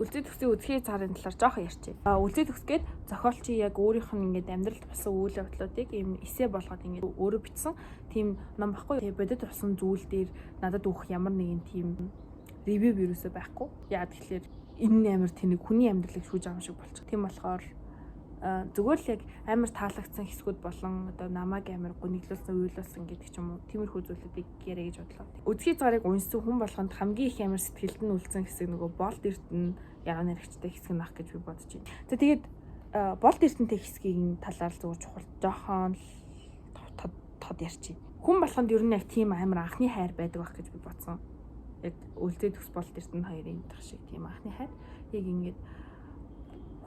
үлзий төгсгийн үзхий цаарын талаар жоохон ярьчих. Үлзий төгс гээд зохиолч яг өөрийнх нь ингээд амьдралд болсон үйл явдлуудыг ийм эссе болгоод ингээд өөрөө бичсэн тийм ном баггүй. Тэгээ бодит болсон зүйл дээр надад өгөх ямар нэгэн тийм ревю вирусээ байхгүй. Яа тэгэхээр энэ амар тэнэг хүний амьдралыг шүүж байгаа юм шиг болчих. Тийм болохоор зүгээр л яг амар таалагдсан хэсгүүд болон одоо намайг амар гониглуулсан уйлуулсан гэдэг ч юм уу тиймэрхүү зүйлүүдийг яриа гэж бодлоо. Үзхий царыг уншсан хүн болгонд хамгийн их амар сэтгэлд нь үлдсэн хэсэг нөгөө болт эрдэнэ яган наригчтай хэсэг нах гэж би бодож байна. За тэгээд болт эрдэнэтэй хэсгийн талаар зүгээр чухал жоохон тод ярьчих. Хүн болгонд ер нь яг тийм амар анхны хайр байдаг байх гэж би бодсон. Яг үлзий төгс болт эрдэнэ хоёрын дах шиг тийм анхны хайр яг ингээд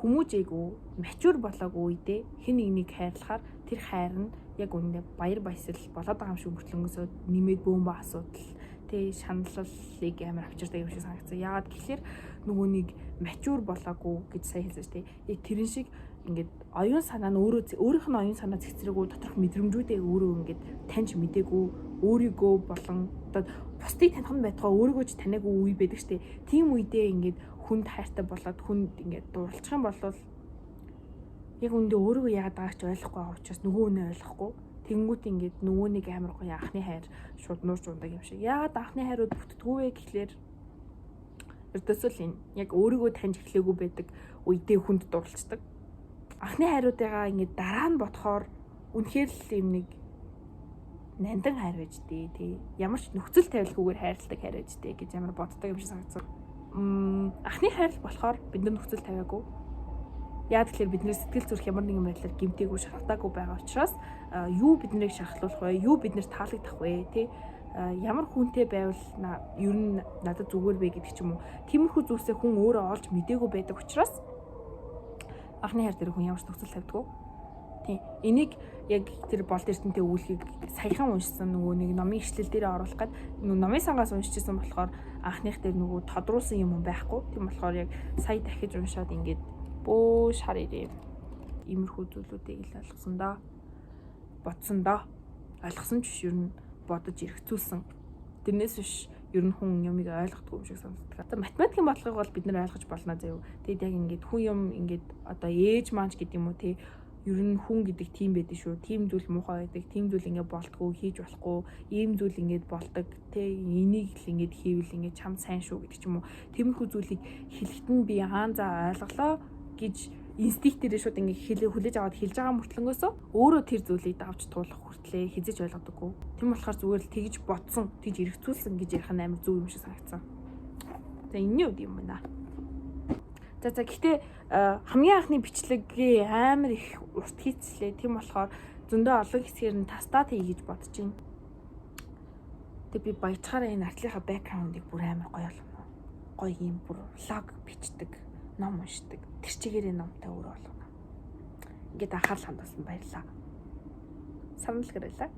хүмүүжээгүй, мачур болоогүй үедээ хэн нэгнийг хайрлахаар тэр хайр нь яг үнэндээ баяр баясгал болоод байгаа юм шиг мөртлөнгөөсөө нэмээд бөөмбө асуудал, тэ шаналлыг амар авчирдаг юм шиг санагдсан. Яагаад гэхээр нөгөө нэг мачур болоогүй гэж сайн хэлсэн шүү дээ. Яг тэрэн шиг ингээд оюун санаа нь өөрийнх нь оюун санаа цэцрэггүй доторх мэдрэмжүүдээ өөрөө ингээд таньж мэдээгүй өөрийгөө болон одоо бусдыг таних нь байтугай өөрийгөө ч таниагүй үе байдаг шүү дээ. Тийм үедээ ингээд хүнд хайртай болоод хүнд ингээд дурлах юм бол яг үндэ өөрийгөө яагаад байгааг ч ойлгохгүй байгаа учраас нөгөө үнэ ойлгохгүй тэнгүүт ингээд нөгөө нэг амар гоё анхны хайр шууд нуурж ундаг юм шиг. Яагаад анхны хайрууд бүтдэггүй вэ гэхлээр ердөөсөө л энэ яг өөрийгөө таньж эхлэегүй байдаг үедээ хүнд дурлцдаг. Анхны хайруудыгаа ингээд дараа нь бодохоор үнэхээр л юм нэг нандин хайр байж дээ тий. Ямар ч нөхцөл тавилгүйгээр хайрладаг хайр байж дээ гэж ямар боддог юм шиг санагдсан. Анхны хайр болохоор бид нар нөхцөл тавиагүй. Яа тэгэхээр бидний сэтгэл зүрх ямар нэгэн байдлаар гэмтээгүй шархтаагүй байгаа учраас юу биднийг шархлуулах вэ? Юу биднэр таалагдах вэ? Тэ ямар хүнтэй байвал ер нь надад зүгээр вэ гэдэг ч юм уу. Тиймэрхүү зүйлсээ хүн өөрөө олж мдээгүй байдаг учраас анхны хайр дээр хүн ямар ч нөхцөл тавьдаггүй. Тийм. Энийг яг тэр болт эрдэнэтэй үүлхийг саяхан уншсан нөгөө нэг номын ишлэл дээр оруулах гээд номын сангаас уншижсэн болохоор анхных дээр нөгөө тодруулсан юм байхгүй. Тийм болохоор яг сая дахиж уншаад ингээд бөө шар ирээ. Иймэрхүү зүйлүүдийг л ойлгосон доо. Бодсон доо. Ойлгосон ч биш ер нь бодож эргцүүлсэн. Тэрнээс биш ер нь хүн юмыг ойлгохгүй юм шиг санагддаг. За математикийн бодлогыг бол бид нэр ойлгож болно заяа. Тэгэд яг ингээд хүн юм ингээд одоо ээж маанч гэдэг юм уу те ер нь хүн гэдэг тийм байдаг шүү. Тийм зүйл муухай байдаг. Тийм зүйл ингээд болтгоо хийж болохгүй. Ийм зүйл ингээд болдог. Тэ энийг л ингээд хийвэл ингээд чам сайн шүү гэдэг ч юм уу. Тиймэрхүү зүйлийг хэлэхэд нь би за ойлголоо гэж инстинктээр шууд ингээд хүлээж аваад хэлж байгаа мөртлөнгөөсөө өөрөө тэр зүйлийг давж туулах хүртлээ хизэж ойлгодоггүй. Тийм болохоор зүгээр л тэгж бодсон, тэгж эргцүүлсэн гэж ярих нь амар зөв юм шиг санагдсан. За энэний үед юм байна. За гэхдээ хамгийн анхны бичлэгээ амар их урт хийцлээ. Тийм болохоор зөндөө олон хэсгээр нь тастаад хий гэж бодож байна. Тэг би баяжхаараа энэ артлынхаа бэкграундыг бүр амар гоё болгоно. Гоё юм бүр лог бичдэг, ном уншдаг. Тэр чигээрээ номтой өөрөө болгоно. Ингээд анхаарал хандуулсан баярлаа. Санал гэрэлээ.